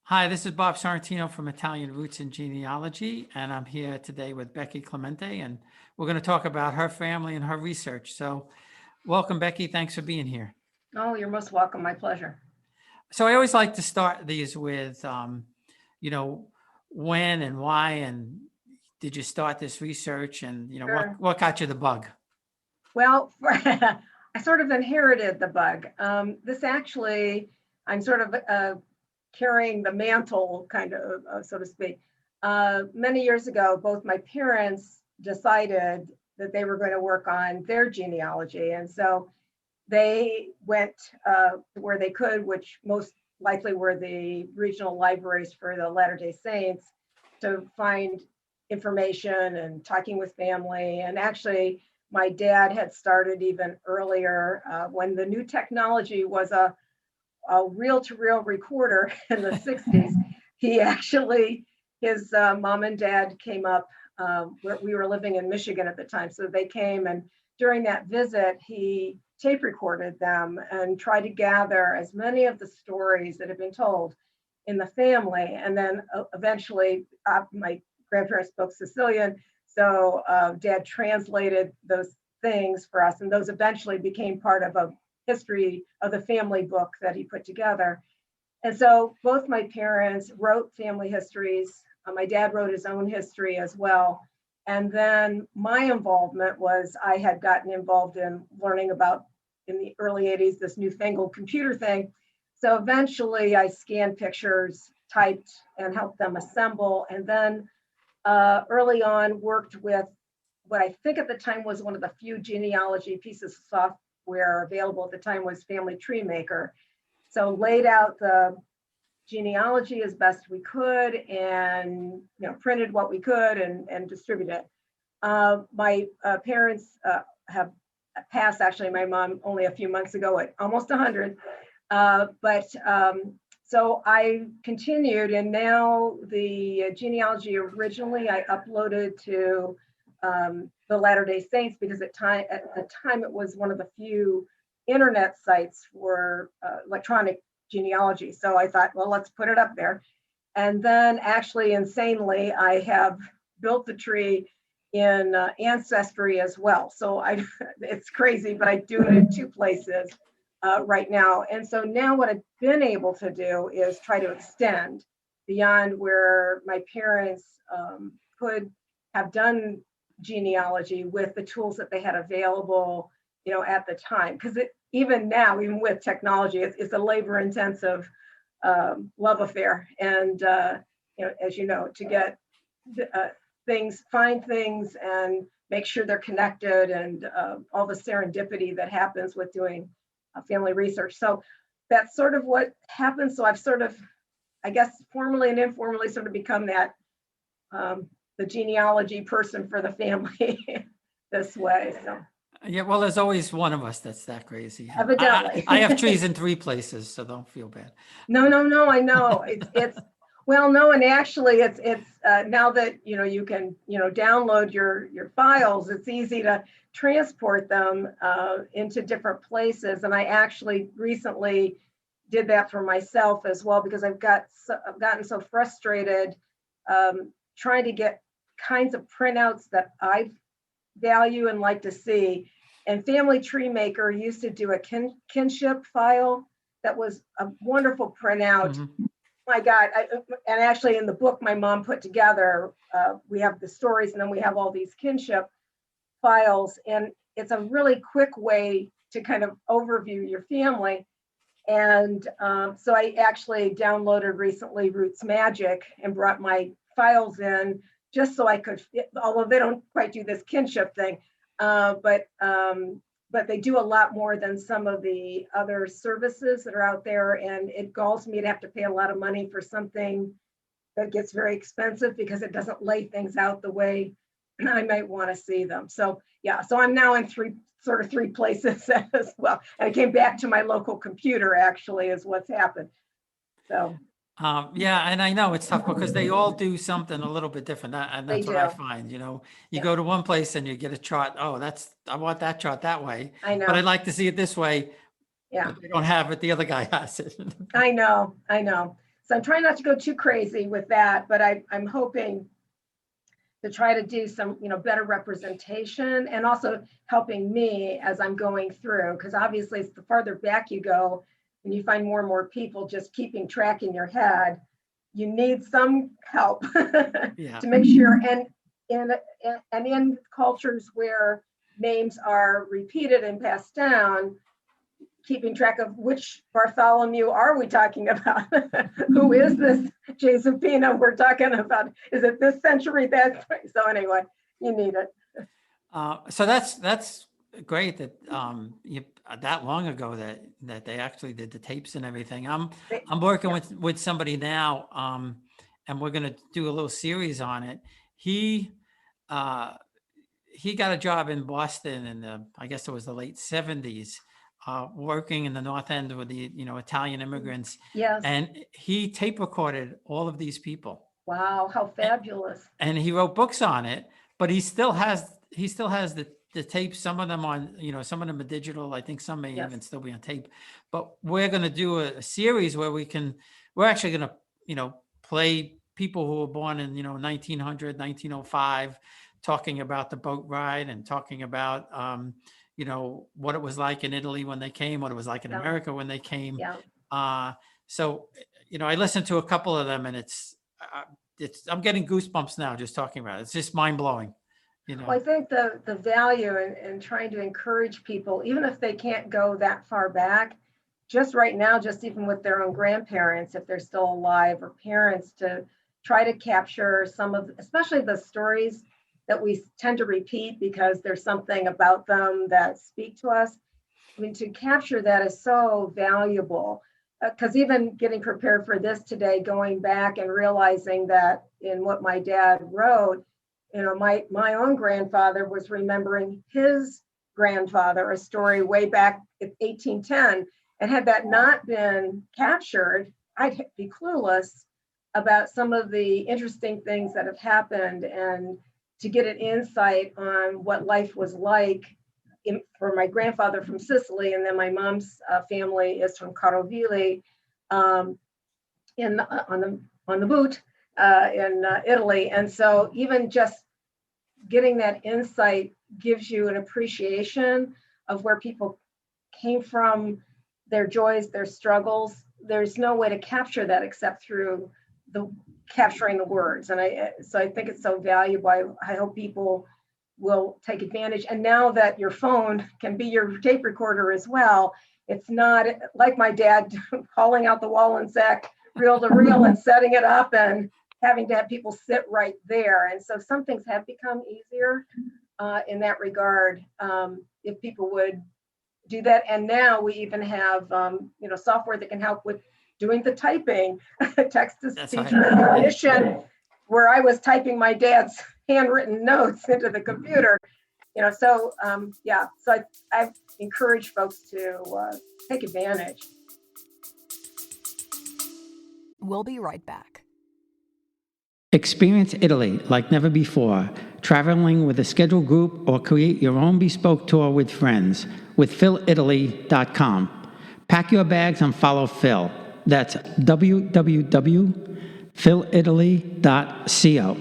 Hi, this is Bob Sorrentino from Italian Roots and Genealogy, and I'm here today with Becky Clemente, and we're going to talk about her family and her research. So welcome, Becky. Thanks for being here. Oh, you're most welcome. My pleasure. So I always like to start these with, when and why, and did you start this research, and, Sure. what got you the bug? Well, I sort of inherited the bug. This actually, I'm sort of carrying the mantle, kind of, so to speak. Many years ago, both my parents decided that they were going to work on their genealogy. And so they went where they could, which most likely were the regional libraries for the Latter-day Saints, to find information and talking with family. And actually, my dad had started even earlier when the new technology was a reel-to-reel recorder in the 60s. He actually, his mom and dad came up, we were living in Michigan at the time. So they came, and during that visit, he tape recorded them and tried to gather as many of the stories that had been told in the family. And then eventually, my grandparents spoke Sicilian, so Dad translated those things for us, and those eventually became part of a history of the family book that he put together. And so both my parents wrote family histories. My dad wrote his own history as well. And then my involvement was I had gotten involved in learning about, in the early 80s, this newfangled computer thing. So eventually I scanned pictures, typed, and helped them assemble. And then early on worked with what I think at the time was one of the few genealogy pieces of software available at the time was Family Tree Maker. So laid out the genealogy as best we could, and printed what we could and distributed it. My parents have passed, actually my mom only a few months ago at almost 100. So I continued, and now the genealogy originally I uploaded to the Latter-day Saints because at the time it was one of the few internet sites for electronic genealogy. So I thought, well, let's put it up there. And then actually, insanely, I have built the tree in Ancestry as well. So it's crazy, but I do it in 2 places right now. And so now what I've been able to do is try to extend beyond where my parents could have done genealogy with the tools that they had available, at the time. Because even now, even with technology, it's a labor-intensive love affair. And as you know, to get things, find things, and make sure they're connected, and all the serendipity that happens with doing family research. So that's sort of what happens. So I've sort of, I guess, formally and informally sort of become that the genealogy person for the family this way. So. Yeah, well, there's always one of us that's that crazy. Evidently. I have trees in 3 places, so don't feel bad. No, I know. It's well, no, and actually it's now that you can download your files, it's easy to transport them into different places. And I actually recently did that for myself as well, because I've gotten so frustrated trying to get kinds of printouts that I value and like to see. And Family Tree Maker used to do a kinship file that was a wonderful printout. Mm-hmm. My God, and actually in the book my mom put together, we have the stories, and then we have all these kinship files, and it's a really quick way to kind of overview your family. And so I actually downloaded recently Roots Magic and brought my files in just so I could, although they don't quite do this kinship thing, but they do a lot more than some of the other services that are out there. And it galls me to have to pay a lot of money for something that gets very expensive because it doesn't lay things out the way I might want to see them. So yeah, so I'm now in 3 places as well. And I came back to my local computer, actually, is what's happened. So. Yeah, and I know it's tough because they all do something a little bit different, and that's what I find. You go to one place and you get a chart. Oh, I want that chart that way. I know, but I'd like to see it this way. Yeah, but they don't have it. The other guy has it. I know. So I'm trying not to go too crazy with that, but I'm hoping to try to do some, better representation, and also helping me as I'm going through, because obviously it's the farther back you go and you find more and more people just keeping track in your head, you need some help Yeah. to make sure. And in cultures where names are repeated and passed down, keeping track of which Bartholomew are we talking about? Who is this Jesupina we're talking about? Is it this century, that? So anyway, you need it. So that's great that you that long ago that they actually did the tapes and everything. I'm working with somebody now, and we're gonna do a little series on it. He got a job in Boston in I guess it was the late 70s, working in the North End with the Italian immigrants. Yes. And he tape recorded all of these people. Wow, how fabulous. And he wrote books on it, but he still has the tapes. Some of them some of them are digital. I think some may even still be on tape. But we're going to do a series where we're actually going to play people who were born in 1900, 1905, talking about the boat ride and talking about what it was like in Italy when they came, what it was like in America when they came. So I listened to a couple of them, and it's I'm getting goosebumps now just talking about it. It's just mind blowing. Well, I think the value in trying to encourage people, even if they can't go that far back, just right now, just even with their own grandparents, if they're still alive, or parents, to try to capture some of, especially the stories that we tend to repeat because there's something about them that speak to us. I mean, to capture that is so valuable. Because even getting prepared for this today, going back and realizing that in what my dad wrote, my own grandfather was remembering his grandfather, a story way back in 1810. And had that not been captured, I'd be clueless about some of the interesting things that have happened, and to get an insight on what life was like for my grandfather from Sicily, and then my mom's family is from Carovili, on the boot in Italy. And so even just getting that insight gives you an appreciation of where people came from, their joys, their struggles. There's no way to capture that except through capturing the words. And so I think it's so valuable. I hope people will take advantage. And now that your phone can be your tape recorder as well, it's not like my dad hauling out the Wallensack reel to reel and setting it up and having to have people sit right there. And so some things have become easier in that regard, if people would do that. And now we even have software that can help with doing the typing, text to speech recognition, where I was typing my dad's handwritten notes into the computer. So I've encouraged folks to take advantage. We'll be right back. Experience Italy like never before, traveling with a scheduled group or create your own bespoke tour with friends with philitaly.com. Pack your bags and follow Phil. That's www.philitaly.co.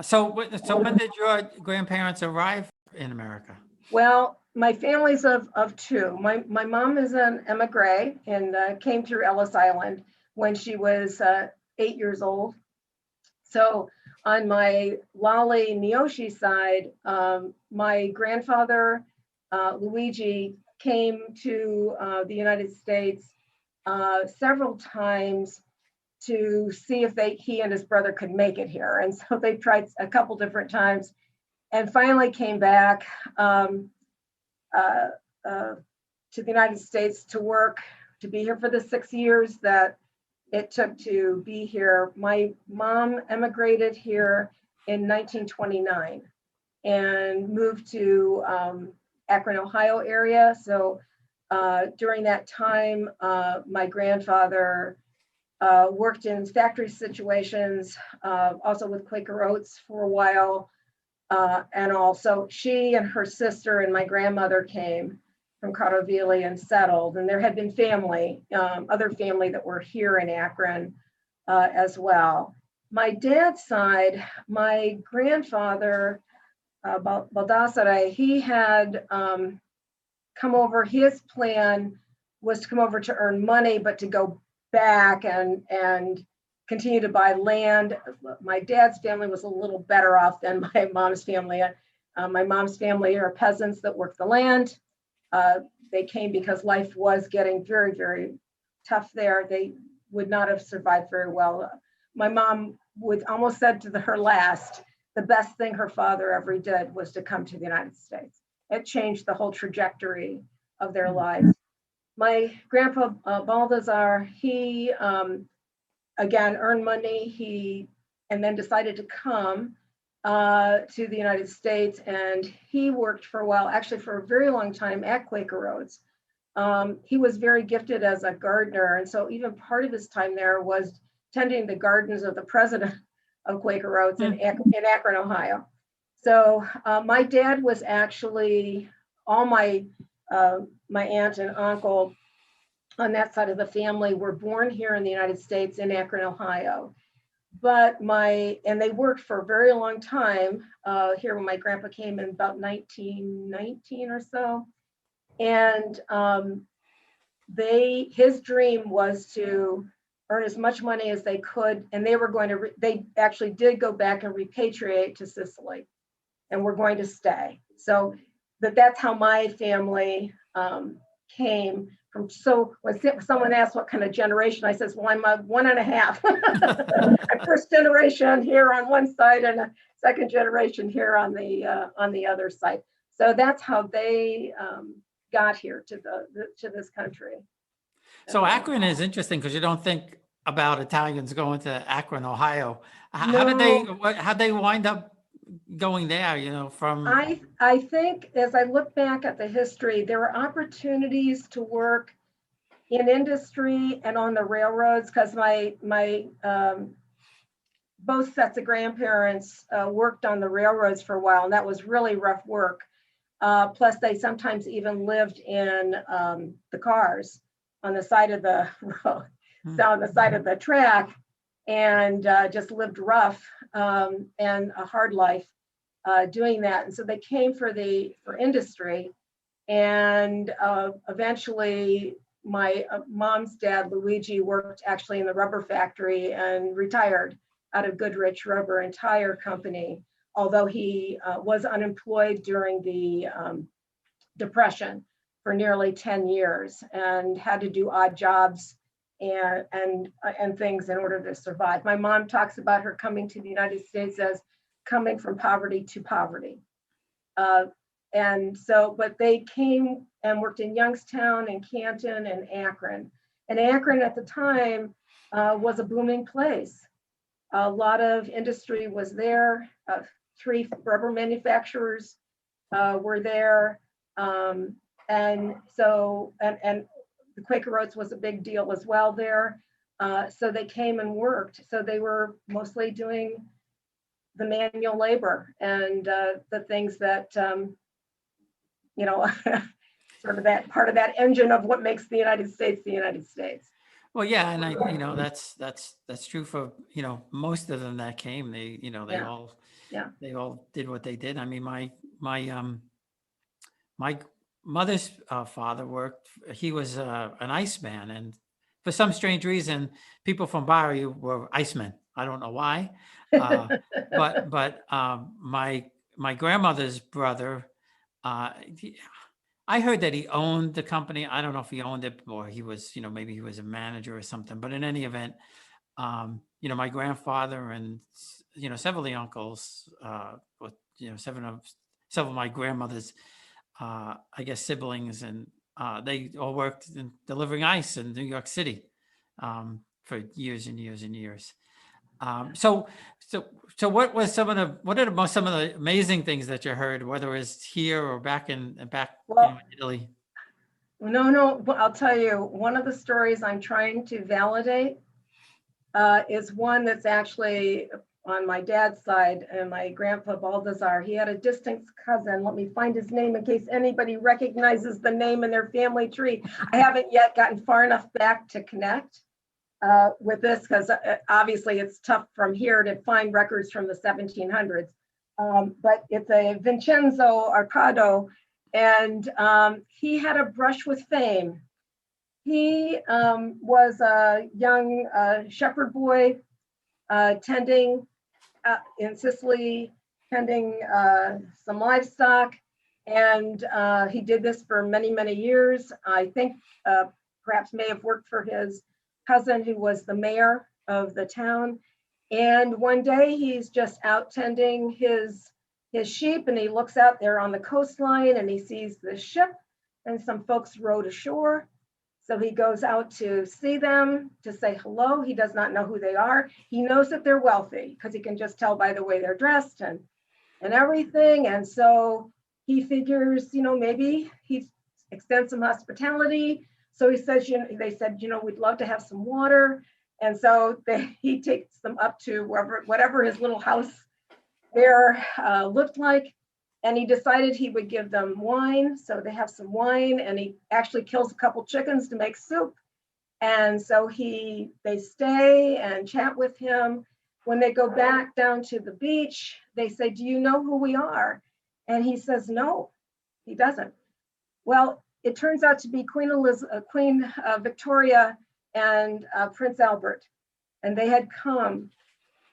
So when did your grandparents arrive in America? Well, my family's of two. My mom is an emigre and came through Ellis Island when she was 8 years old. So on my Lale Miyoshi side, my grandfather, Luigi, came to the United States several times to see if he and his brother could make it here. And so they tried a couple different times and finally came back to the United States to work, to be here for the 6 years that it took to be here. My mom emigrated here in 1929 and moved to Akron, Ohio area. So during that time, my grandfather worked in factory situations, also with Quaker Oats for a while. And also she and her sister and my grandmother came from Caroviglia and settled. And there had been family, other family that were here in Akron as well. My dad's side, my grandfather, Baldassare, he had come over. His plan was to come over to earn money, but to go back and continue to buy land. My dad's family was a little better off than my mom's family. My mom's family are peasants that work the land. They came because life was getting very, very tough there. They would not have survived very well. My mom would almost said to her last, the best thing her father ever did was to come to the United States. It changed the whole trajectory of their lives. My grandpa Baldassare, he again earned money. And then decided to come to the United States, and he worked for a while, actually for a very long time at Quaker Oats. He was very gifted as a gardener, and so even part of his time there was tending the gardens of the president of Quaker Oats in Akron, Ohio. So my dad was actually, all my aunt and uncle on that side of the family were born here in the United States in Akron, Ohio. But and they worked for a very long time here when my grandpa came in about 1919 or so. And his dream was to earn as much money as they could. And they were going to, they actually did go back and repatriate to Sicily and were going to stay. So that's how my family came from. So when someone asked what kind of generation, I says, well, I'm a 1.5. I'm first generation here on one side and a second generation here on the other side. So that's how they got here to this country. So Akron is interesting because you don't think about Italians going to Akron, Ohio. How'd they wind up going there, from... I think as I look back at the history, there were opportunities to work in industry and on the railroads, because my both sets of grandparents worked on the railroads for a while, and that was really rough work. Plus they sometimes even lived in the cars on the side of the road, so on the side of the track, and just lived rough and a hard life doing that. And so they came for industry, and eventually my mom's dad, Luigi, worked actually in the rubber factory and retired out of Goodrich Rubber and Tire Company, although he was unemployed during the Depression for nearly 10 years and had to do odd jobs and things in order to survive. My mom talks about her coming to the United States as coming from poverty to poverty. And so, but they came and worked in Youngstown and Canton and Akron. And Akron at the time was a booming place. A lot of industry was there. 3 rubber manufacturers were there. And so, and the Quaker Oats was a big deal as well there. So they came and worked. So they were mostly doing the manual labor and the things that, sort of that part of that engine of what makes the United States the United States. Well, yeah, and that's true for most of them that came. They all did what they did. I mean, my mother's father worked. He was an iceman, and for some strange reason, people from Bari were icemen. I don't know why, but my grandmother's brother. I heard that he owned the company. I don't know if he owned it or he was, maybe he was a manager or something. But in any event, my grandfather and several of the uncles, several of my grandmother's, I guess siblings, and they all worked in delivering ice in New York City for years and years and years. So what was some of the amazing things that you heard, whether it's here or back in Italy? No, I'll tell you, one of the stories I'm trying to validate is one that's actually on my dad's side, and my grandpa Balthazar, he had a distant cousin. Let me find his name in case anybody recognizes the name in their family tree. I haven't yet gotten far enough back to connect with this, because obviously it's tough from here to find records from the 1700s. But it's a Vincenzo Arcado, and he had a brush with fame. He was a young shepherd boy tending in Sicily, tending some livestock, and he did this for many, many years. I think perhaps may have worked for his cousin, who was the mayor of the town. And one day he's just out tending his sheep, and he looks out there on the coastline and he sees the ship and some folks rowed ashore. So he goes out to see them, to say hello. He does not know who they are. He knows that they're wealthy because he can just tell by the way they're dressed and everything. And so he figures, maybe he extends some hospitality. So he says, they said, we'd love to have some water. And so he takes them up to whatever his little house there looked like. And he decided he would give them wine. So they have some wine, and he actually kills a couple chickens to make soup. And so they stay and chat with him. When they go back down to the beach, they say, "Do you know who we are?" And he says, no, he doesn't. Well, it turns out to be Queen Victoria and Prince Albert. And they had come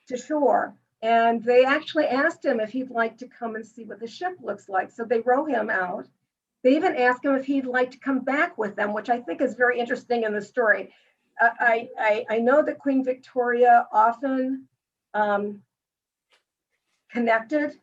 to shore. And they actually asked him if he'd like to come and see what the ship looks like. So they row him out. They even asked him if he'd like to come back with them, which I think is very interesting in the story. I know that Queen Victoria often connected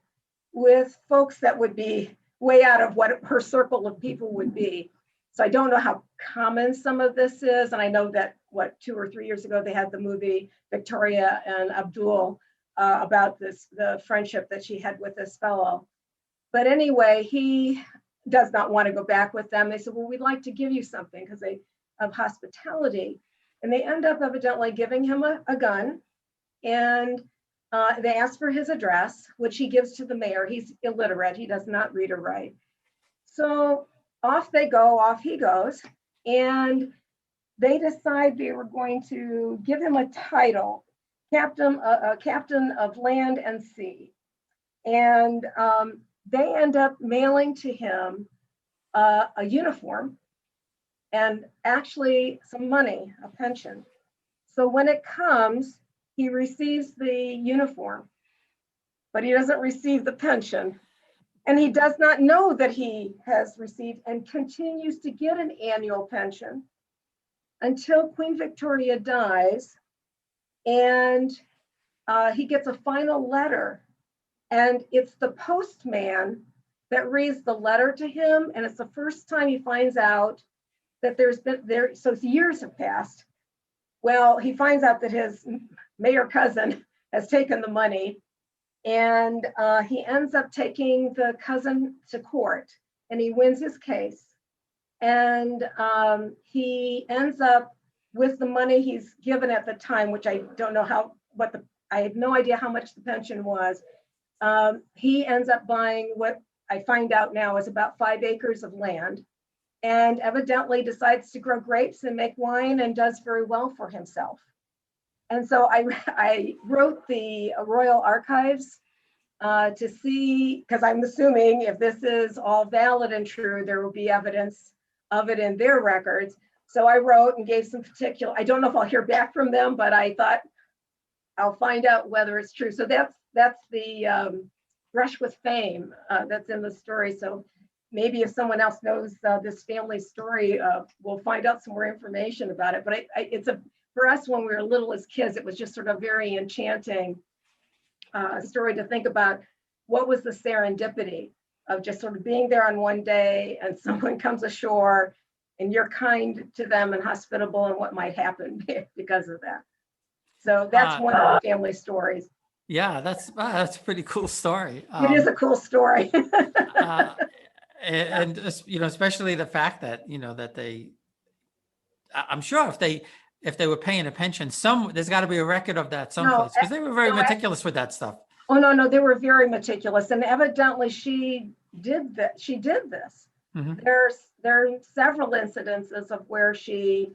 with folks that would be way out of what her circle of people would be. So I don't know how common some of this is. And I know that 2 or 3 years ago, they had the movie Victoria and Abdul about the friendship that she had with this fellow. But anyway, he does not want to go back with them. They said, well, we'd like to give you something because they have hospitality. And they end up evidently giving him a gun. And they ask for his address, which he gives to the mayor. He's illiterate. He does not read or write. So off they go, off he goes. And they decide they were going to give him a title, captain of land and sea. And they end up mailing to him a uniform and actually some money, a pension. So when it comes, he receives the uniform, but he doesn't receive the pension. And he does not know that he has received and continues to get an annual pension until Queen Victoria dies. And he gets a final letter, and it's the postman that reads the letter to him. And it's the first time he finds out that so years have passed. Well, he finds out that his mayor cousin has taken the money, and he ends up taking the cousin to court, and he wins his case. And he ends up with the money he's given at the time, which I don't know I have no idea how much the pension was. He ends up buying what I find out now is about 5 acres of land, and evidently decides to grow grapes and make wine, and does very well for himself. And so I wrote the Royal Archives to see, because I'm assuming if this is all valid and true, there will be evidence of it in their records. So I wrote and gave some particular, I don't know if I'll hear back from them, but I thought I'll find out whether it's true. So that's the brush with fame that's in the story. So maybe if someone else knows this family story, we'll find out some more information about it. But for us, when we were little as kids, it was just sort of very enchanting story to think about. What was the serendipity of just sort of being there on one day and someone comes ashore and you're kind to them and hospitable, and what might happen because of that. So that's one of the family stories. Yeah, that's a pretty cool story. It is a cool story. And especially the fact that, that I'm sure if they were paying a pension. There's got to be a record of that No, someplace, because they were very no, meticulous with that stuff. Oh, no, they were very meticulous, and evidently she did that. She did this. Mhm. There are several incidences of where she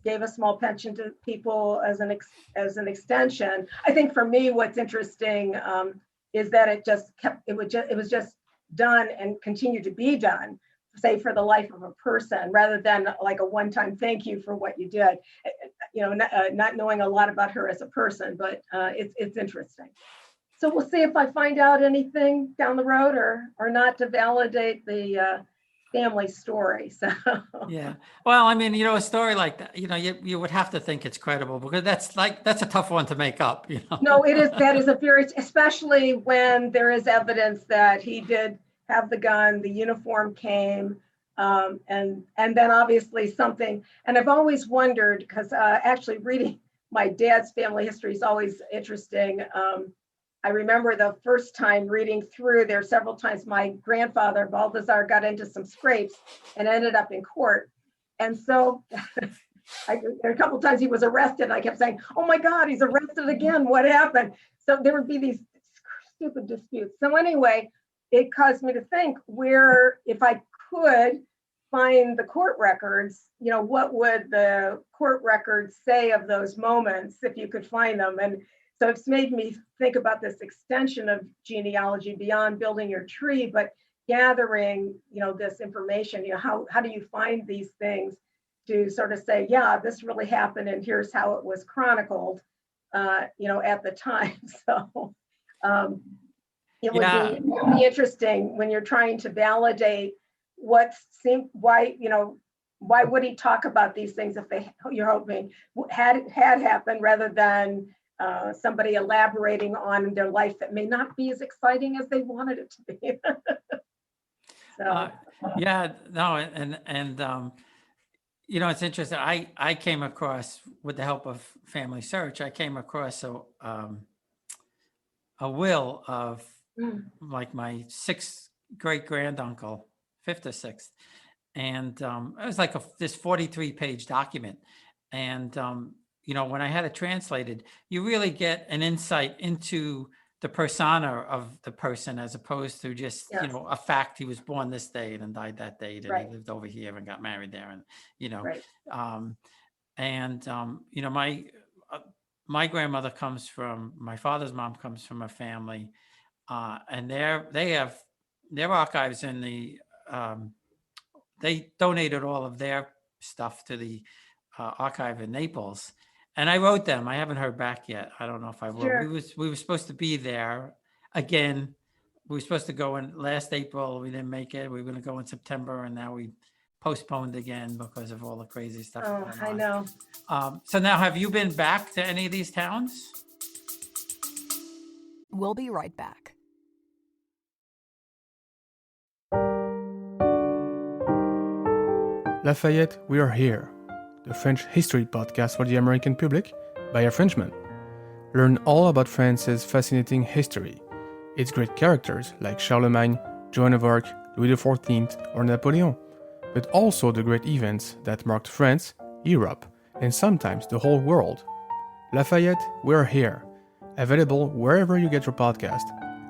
gave a small pension to people as an extension. I think for me, what's interesting is that it was just done and continued to be done, say for the life of a person, rather than like a one-time thank you for what you did. Not knowing a lot about her as a person, but it's interesting. So we'll see if I find out anything down the road or not to validate the family story. So Yeah. Well, I mean, a story like that, you would have to think it's credible, because that's a tough one to make up, no, that is a very, especially when there is evidence that he did have the gun, the uniform came, and then obviously something. And I've always wondered, because actually reading my dad's family history is always interesting. I remember the first time reading through, there several times my grandfather, Balthazar, got into some scrapes and ended up in court. And so there were a couple of times he was arrested. I kept saying, oh my God, he's arrested again. What happened? So there would be these stupid disputes. So anyway, it caused me to think where, if I could find the court records, what would the court records say of those moments if you could find them? And so it's made me think about this extension of genealogy beyond building your tree, but gathering, this information. How do you find these things to sort of say, yeah, this really happened, and here's how it was chronicled, at the time. So it would be interesting when you're trying to validate why would he talk about these things if you're hoping had happened, rather than somebody elaborating on their life that may not be as exciting as they wanted it to be. So it's interesting. I came across, with the help of Family Search, I came across a will of like my sixth great granduncle, fifth or sixth, and it was like this 43-page document, and when I had it translated, you really get an insight into the persona of the person, as opposed to just, a fact. He was born this date and died that date, and he lived over here and got married there. And, my grandmother my father's mom comes from a family, and they have their archives in the, they donated all of their stuff to the archive in Naples. And I wrote them. I haven't heard back yet. I don't know if I will. Sure. We were supposed to be there again. We were supposed to go in last April. We didn't make it. We were going to go in September, and now we postponed again because of all the crazy stuff. Oh, I know. So now, have you been back to any of these towns? We'll be right back. Lafayette, we are here. The French history podcast for the American public by a Frenchman. Learn all about France's fascinating history, its great characters like Charlemagne, Joan of Arc, Louis XIV, or Napoleon, but also the great events that marked France, Europe, and sometimes the whole world. Lafayette, we are here. Available wherever you get your podcast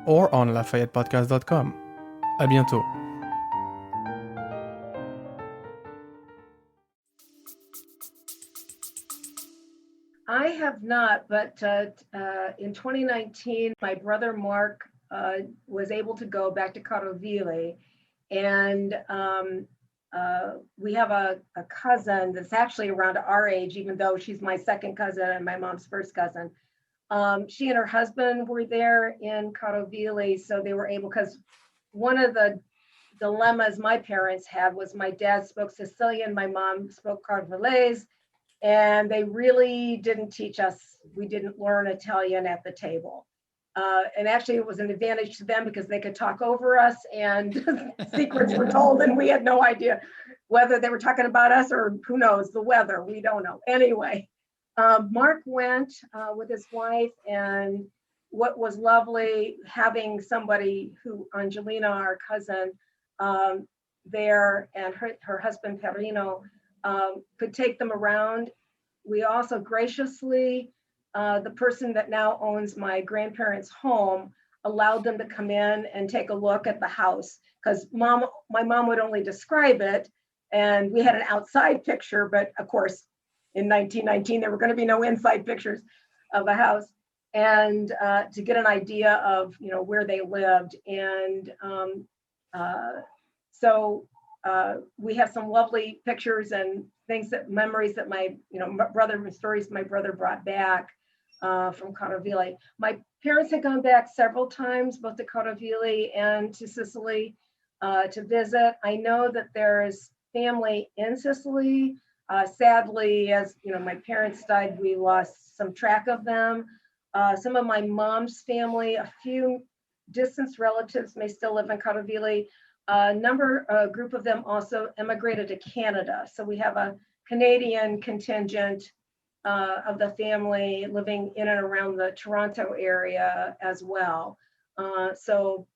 or on LafayettePodcast.com. À bientôt. I have not, but in 2019, my brother Mark was able to go back to Caroville, and we have a cousin that's actually around our age, even though she's my second cousin and my mom's first cousin. She and her husband were there in Caroville, so they were able, because one of the dilemmas my parents had was my dad spoke Sicilian, my mom spoke Carovillese, and they really didn't teach us. We didn't learn Italian at the table. And actually it was an advantage to them because they could talk over us, and secrets were told, and we had no idea whether they were talking about us or who knows, the weather, we don't know. Anyway, Mark went with his wife, and what was lovely having somebody who, Angelina, our cousin, there, and her husband Perino, could take them around. we also graciously, the person that now owns my grandparents' home allowed them to come in and take a look at the house, because my mom would only describe it, and we had an outside picture, but of course, in 1919, there were going to be no inside pictures of a house, and to get an idea of, you know, where they lived. And so we have some lovely pictures and things, that memories that my, you know, stories my brother brought back from Carovigli. My parents had gone back several times, both to Carovigli and to Sicily to visit. I know that there's family in Sicily. Sadly, as you know, my parents died, we lost some track of them. Some of my mom's family, a few distant relatives may still live in Carovigli. A group of them also emigrated to Canada. So we have a Canadian contingent of the family living in and around the Toronto area as well. So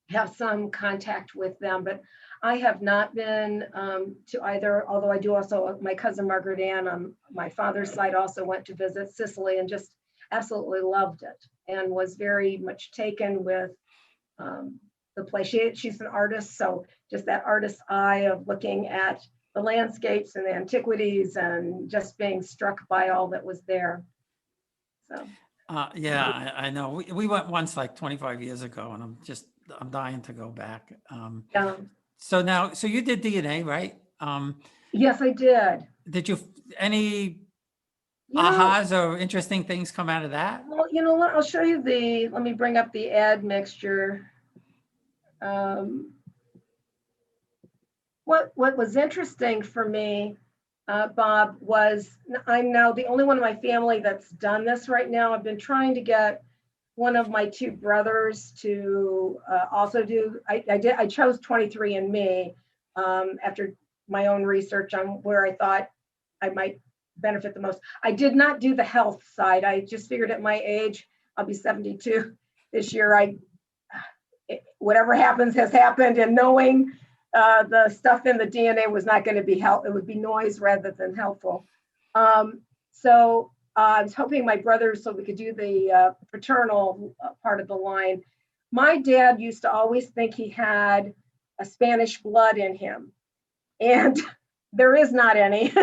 have some contact with them, but I have not been to either, although I do also, my cousin Margaret Ann on my father's side also went to visit Sicily and just absolutely loved it and was very much taken with the place. She's an artist, so just that artist's eye of looking at the landscapes and the antiquities and just being struck by all that was there. So. Yeah, I know. We went once like 25 years ago, and I'm dying to go back. Yeah. So you did DNA, right? Yes, I did. Did you any You know, ahas or interesting things come out of that? well, you know what? I'll show you let me bring up the admixture. What was interesting for me, Bob, was I'm now the only one in my family that's done this right now. I've been trying to get one of my two brothers to also do. I chose 23andMe after my own research on where I thought I might benefit the most. I did not do the health side. I just figured at my age, I'll be 72 this year. Whatever happens has happened, and knowing the stuff in the DNA was not going to be helpful. It would be noise rather than helpful. So I was hoping my brothers, so we could do the paternal part of the line. My dad used to always think he had a Spanish blood in him, and there is not any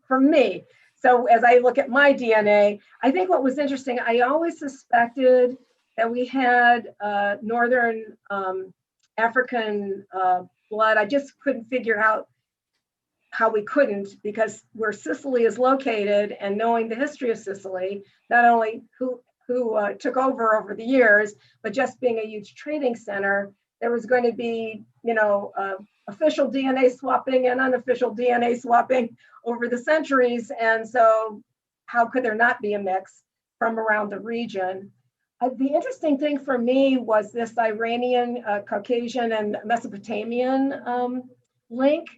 for me. So as I look at my DNA, I think what was interesting, I always suspected that we had Northern African blood. I just couldn't figure out how we couldn't, because where Sicily is located and knowing the history of Sicily, not only who took over the years, but just being a huge trading center, there was going to be, you know, official DNA swapping and unofficial DNA swapping over the centuries. And so how could there not be a mix from around the region? The interesting thing for me was this Iranian, Caucasian, and Mesopotamian link.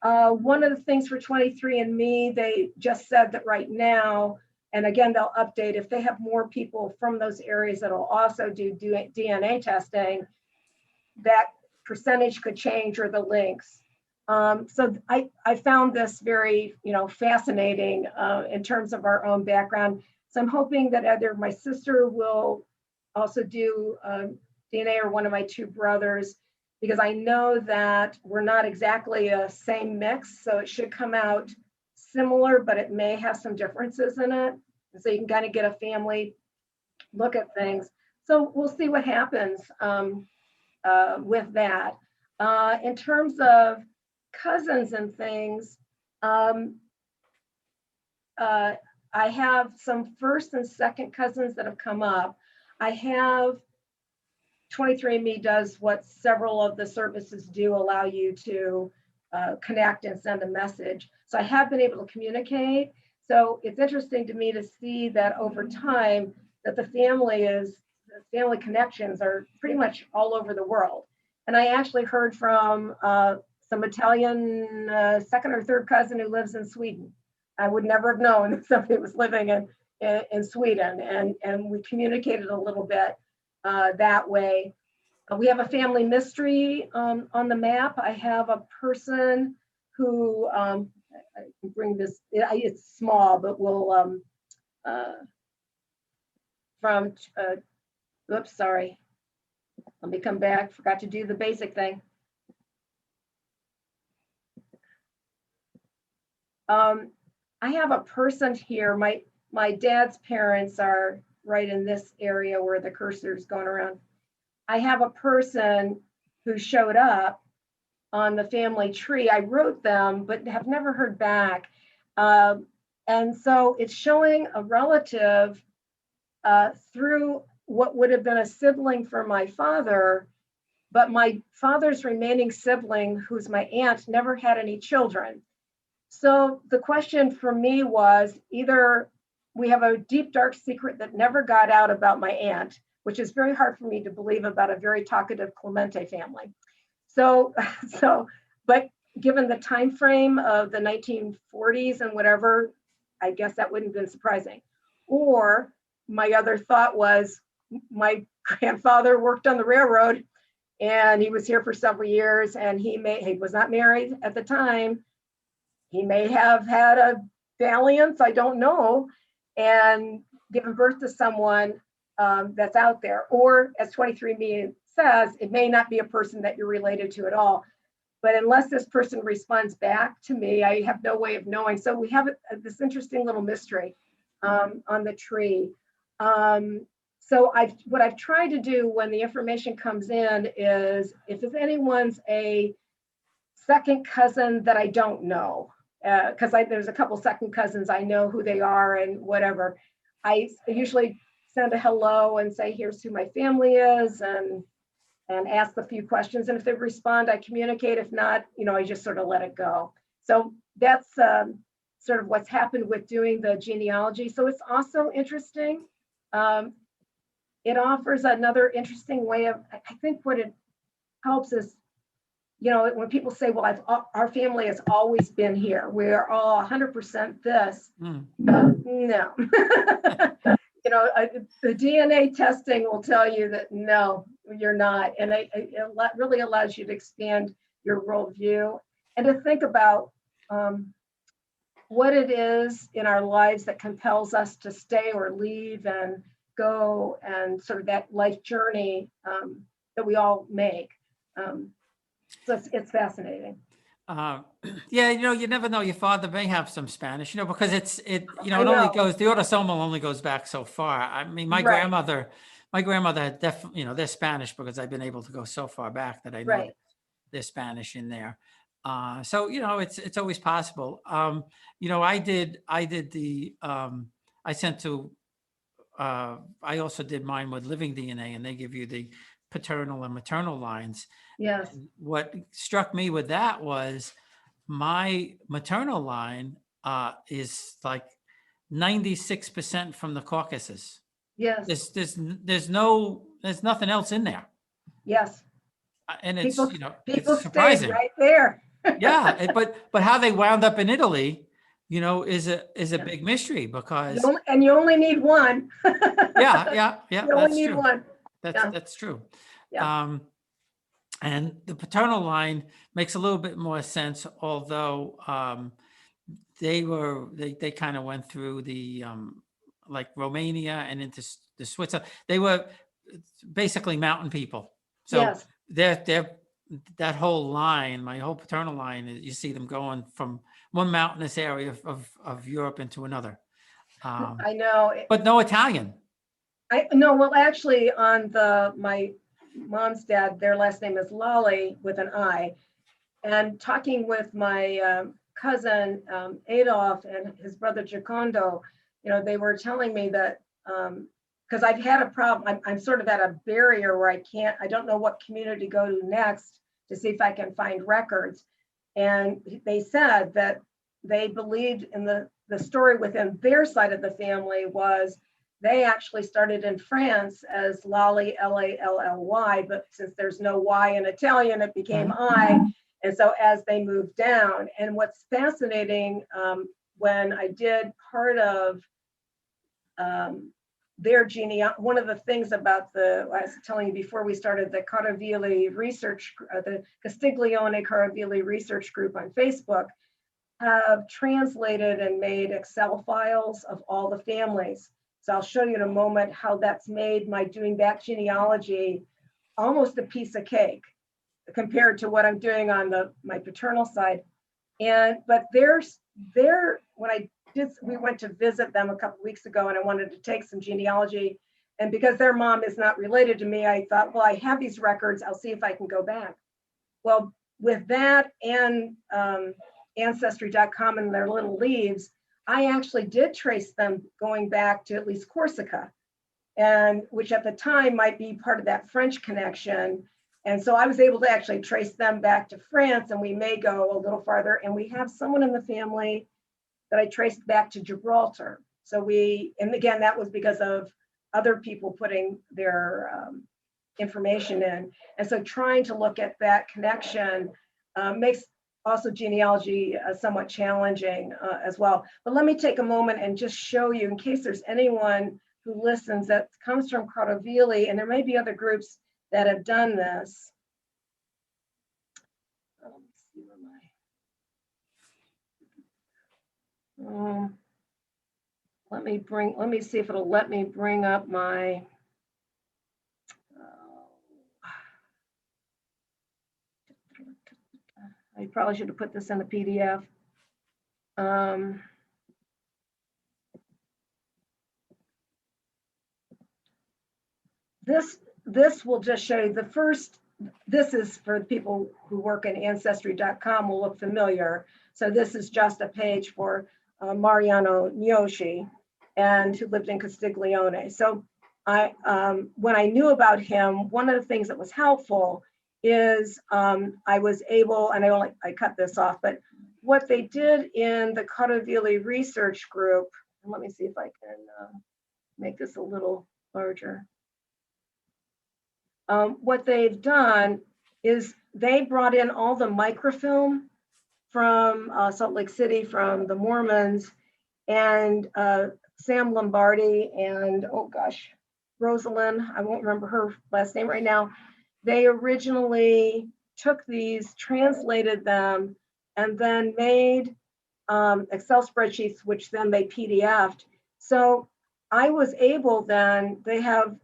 One of the things for 23andMe, they just said that right now, and again, they'll update if they have more people from those areas that'll also do DNA testing, that percentage could change, or the links. So I found this very, you know, fascinating in terms of our own background. So I'm hoping that either my sister will also do DNA, or one of my two brothers, because I know that we're not exactly a same mix. So it should come out similar, but it may have some differences in it. And so you can kind of get a family look at things. So we'll see what happens with that. In terms of cousins and things, I have some first and second cousins that have come up. I have 23andMe does what several of the services do, allow you to connect and send a message. So I have been able to communicate. So it's interesting to me to see that over time that the family connections are pretty much all over the world. And I actually heard from some Italian second or third cousin who lives in Sweden. I would never have known that somebody was living in Sweden, and we communicated a little bit that way. We have a family mystery on the map. I have a person who I can bring this, it's small, but we'll, oops, sorry. Let me come back, forgot to do the basic thing. I have a person here, my dad's parents are right in this area where the cursor's going around. I have a person who showed up on the family tree. I wrote them, but have never heard back. And so it's showing a relative through what would have been a sibling for my father, but my father's remaining sibling, who's my aunt, never had any children. So the question for me was either we have a deep, dark secret that never got out about my aunt, which is very hard for me to believe about a very talkative Clemente family. So, but given the time frame of the 1940s and whatever, I guess that wouldn't have been surprising. Or my other thought was my grandfather worked on the railroad and he was here for several years and he was not married at the time. He may have had a dalliance, I don't know, and given birth to someone that's out there. Or as 23andMe says, it may not be a person that you're related to at all. But unless this person responds back to me, I have no way of knowing. So we have this interesting little mystery on the tree. So what I've tried to do when the information comes in is if anyone's a second cousin that I don't know, because there's a couple second cousins, I know who they are and whatever. I usually send a hello and say, here's who my family is, and ask a few questions. And if they respond, I communicate. If not, I just sort of let it go. So that's sort of what's happened with doing the genealogy. So it's also interesting. It offers another interesting way of, I think what it helps is, when people say, well, our family has always been here. We are all 100% this. No. The DNA testing will tell you that no, you're not. And it really allows you to expand your worldview and to think about what it is in our lives that compels us to stay or leave and go, and sort of that life journey that we all make. So it's fascinating. Yeah, you never know. Your father may have some Spanish, because it only goes, the autosomal only goes back so far. I mean, my grandmother had definitely, they're Spanish because I've been able to go so far back that I know there's Spanish in there. So, it's always possible. I also did mine with living DNA, and they give you the paternal and maternal lines. Yes. And what struck me with that was my maternal line is like 96% from the Caucasus. Yes. There's nothing else in there. Yes. And it's, people it's surprising. Right there. Yeah. But how they wound up in Italy, is a big mystery because. You only need one. Yeah. You only need one. That's true. Yeah. And the paternal line makes a little bit more sense, although they kind of went through the like Romania and into the Switzerland. They were basically mountain people. So they're that whole line, my whole paternal line, you see them going from one mountainous area of Europe into another. I know. But no Italian. Well, actually, on my mom's dad, their last name is Lally with an I. And talking with my cousin Adolf and his brother Giocondo, they were telling me that because I've had a problem, I'm sort of at a barrier where I don't know what community to go to next to see if I can find records. And they said that they believed in the story within their side of the family was they actually started in France as Lally, Lally, but since there's no Y in Italian, it became I. And so as they moved down, and what's fascinating, when I did part of their genealogy, one of the things about I was telling you before we started the Caravilli research, the Castiglione Caravilli research group on Facebook, have translated and made Excel files of all the families. So I'll show you in a moment how that's made my doing that genealogy almost a piece of cake compared to what I'm doing on my paternal side. But when we went to visit them a couple weeks ago, and I wanted to take some genealogy, and because their mom is not related to me, I thought, well, I have these records, I'll see if I can go back. Well, with that and Ancestry.com and their little leaves, I actually did trace them going back to at least Corsica, and which at the time might be part of that French connection. And so I was able to actually trace them back to France, and we may go a little farther. And we have someone in the family that I traced back to Gibraltar. So and again, that was because of other people putting their information in. And so trying to look at that connection makes also genealogy somewhat challenging as well. But let me take a moment and just show you, in case there's anyone who listens that comes from Cartovili, and there may be other groups that have done this. Let's see, let me see if it'll let me bring up my, I probably should have put this in the PDF. This will just show you the first, this is for people who work in Ancestry.com will look familiar. So this is just a page for Mariano Gnocchi, and who lived in Castiglione. So when I knew about him, one of the things that was helpful is I was able, and I cut this off, but what they did in the Cartovili research group, and let me see if I can make this a little larger. What they've done is they brought in all the microfilm from Salt Lake City, from the Mormons, and Sam Lombardi and, oh gosh, Rosalind, I won't remember her last name right now. They originally took these, translated them, and then made Excel spreadsheets, which then they PDF'd. So I was able then, they have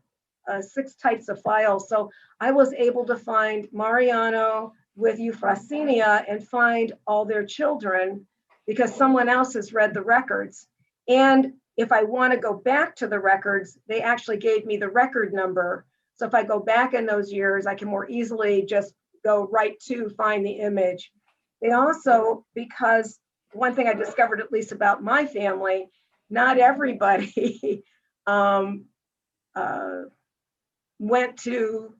6 types of files. So I was able to find Mariano with Euphrosynia and find all their children because someone else has read the records. And if I want to go back to the records, they actually gave me the record number. So if I go back in those years, I can more easily just go right to find the image. They also, because one thing I discovered, at least about my family, not everybody went to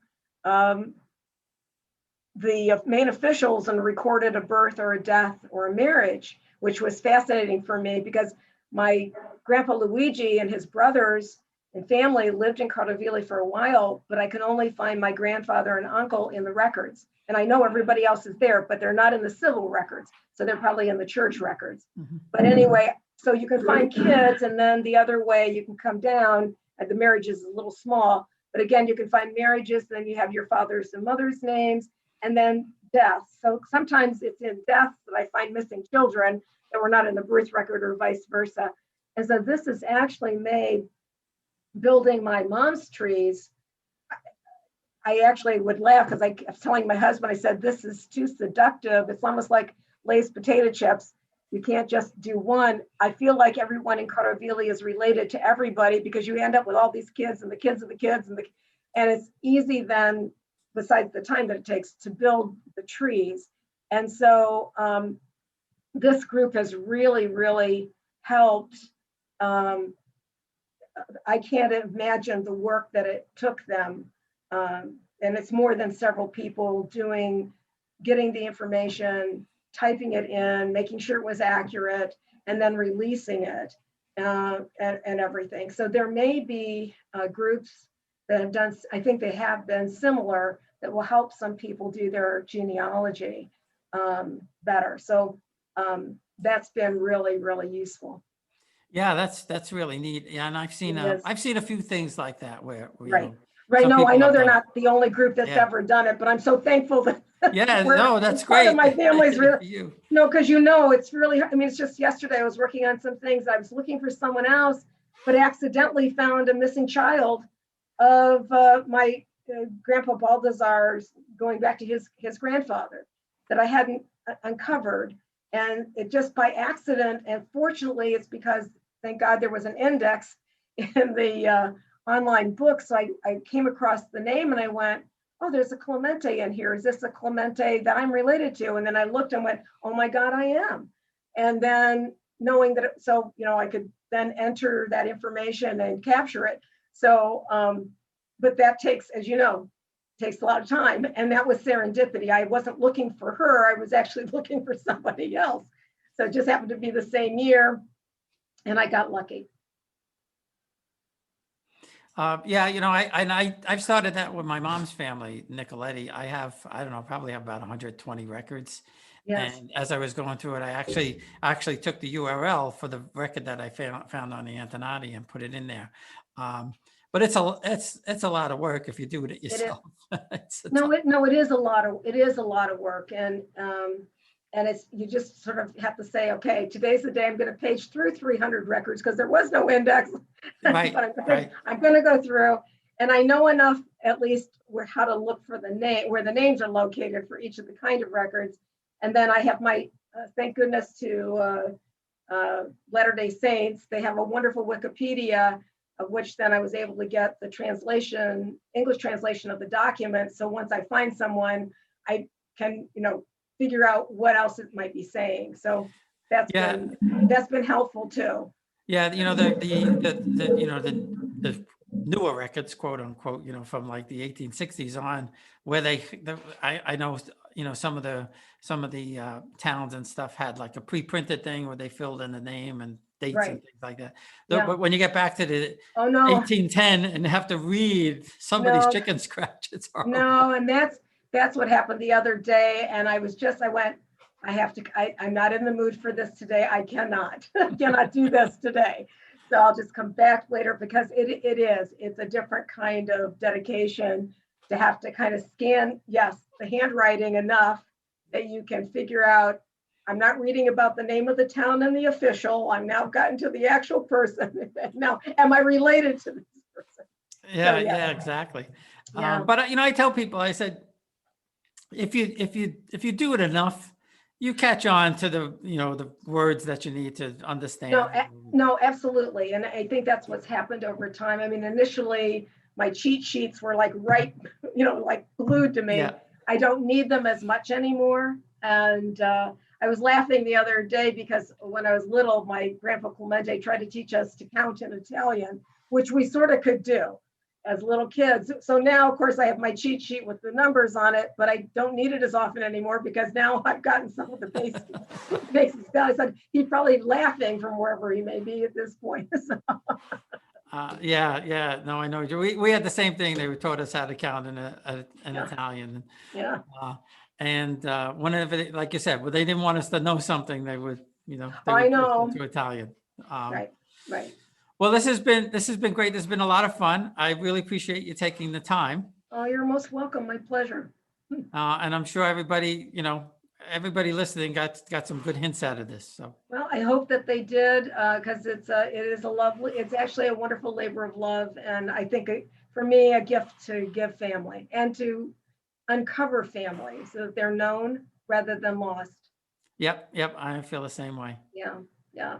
the main officials and recorded a birth or a death or a marriage, which was fascinating for me because my grandpa Luigi and his brothers and family lived in Cartovili for a while, but I could only find my grandfather and uncle in the records. And I know everybody else is there, but they're not in the civil records. So they're probably in the church records. Mm-hmm. But anyway, so you can find kids, and then the other way you can come down, and the marriage is a little small, but again, you can find marriages, then you have your father's and mother's names, and then deaths. So sometimes it's in deaths that I find missing children that were not in the birth record or vice versa. And so this is actually made building my mom's trees. I actually would laugh because I was telling my husband, I said, this is too seductive. It's almost like Lay's potato chips. You can't just do one. I feel like everyone in Cartovili is related to everybody because you end up with all these kids and the kids of the kids and it's easy then, besides the time that it takes to build the trees. And so this group has really, really helped. I can't imagine the work that it took them. And it's more than several people getting the information, typing it in, making sure it was accurate, and then releasing it and everything. So there may be groups that have done, I think they have been similar, that will help some people do their genealogy better. So that's been really, really useful. Yeah, that's really neat. Yeah, and I've seen a few things like that where right. Right. some No, I people know have they're done it. not the only group that's Yeah. ever done it, but I'm so thankful that Yeah, we're no, that's part of great. my family's Good for really, you. no, because you know, it's really, I mean, it's just yesterday I was working on some things. I was looking for someone else, but accidentally found a missing child of my grandpa Balthazar's, going back to his grandfather, that I hadn't uncovered. And it just by accident, and fortunately it's because, thank God, there was an index in the online book. So I came across the name and I went, oh, there's a Clemente in here. Is this a Clemente that I'm related to? And then I looked and went, oh my God, I am. And then knowing that, so, you know, I could then enter that information and capture it. So, but that takes, as you know, takes a lot of time. And that was serendipity. I wasn't looking for her. I was actually looking for somebody else. So it just happened to be the same year and I got lucky. Yeah, you know, I've started that with my mom's family, Nicoletti. I don't know, probably have about 120 records. Yes. And as I was going through it, I actually took the URL for the record that I found on the Antonati and put it in there. But it's a lot of work if you do it yourself. No, it is a lot of work. And it's, you just sort of have to say, okay, today's the day I'm going to page through 300 records because there was no index. Right, But I'm going to go through, and I know enough at least how to look for the name, where the names are located for each of the kind of records. And then I have my, thank goodness to Latter-day Saints, they have a wonderful Wikipedia, of which then I was able to get the translation, English translation of the document. So once I find someone, I can, you know, figure out what else it might be saying. So that's been helpful too. Yeah, you know, the newer records, quote unquote, you know, from like the 1860s on, where I know, you know, some of the towns and stuff had like a pre-printed thing where they filled in the name and dates Right. and things like that. Yeah. But when you get back to the Oh no, 1810 and have to read somebody's No. chicken scratch, it's horrible. no, and that's what happened the other day. And I went, I'm not in the mood for this today. I cannot do this today. So I'll just come back later because it's a different kind of dedication to have to kind of scan, yes, the handwriting enough that you can figure out, I'm not reading about the name of the town and the official. I'm now gotten to the actual person. Now, am I related to this person? Yeah, So, yeah, exactly. Yeah. But you know, I tell people, I said, if you do it enough, you catch on to the, you know, the words that you need to understand. No, absolutely. And I think that's what's happened over time. I mean, initially my cheat sheets were like right, you know, like glued to me. Yeah. I don't need them as much anymore. And I was laughing the other day because when I was little, my grandpa Clemente tried to teach us to count in Italian, which we sort of could do as little kids. So now, of course, I have my cheat sheet with the numbers on it, but I don't need it as often anymore because now I've gotten some of the basics down. I said he's probably laughing from wherever he may be at this point. So. Yeah. No, I know. We had the same thing. They taught us how to count in Italian. Yeah. And whenever, like you said, well, they didn't want us to know something, they would, you know, they I would know. switch to Italian. Right. Well, this has been great. This has been a lot of fun. I really appreciate you taking the time. Oh, you're most welcome. My pleasure. And I'm sure everybody, you know, everybody listening got some good hints out of this. So, Well, I hope that they did, because it's actually a wonderful labor of love. And I think for me, a gift to give family and to uncover family so that they're known rather than lost. yep. I feel the same way. Yeah.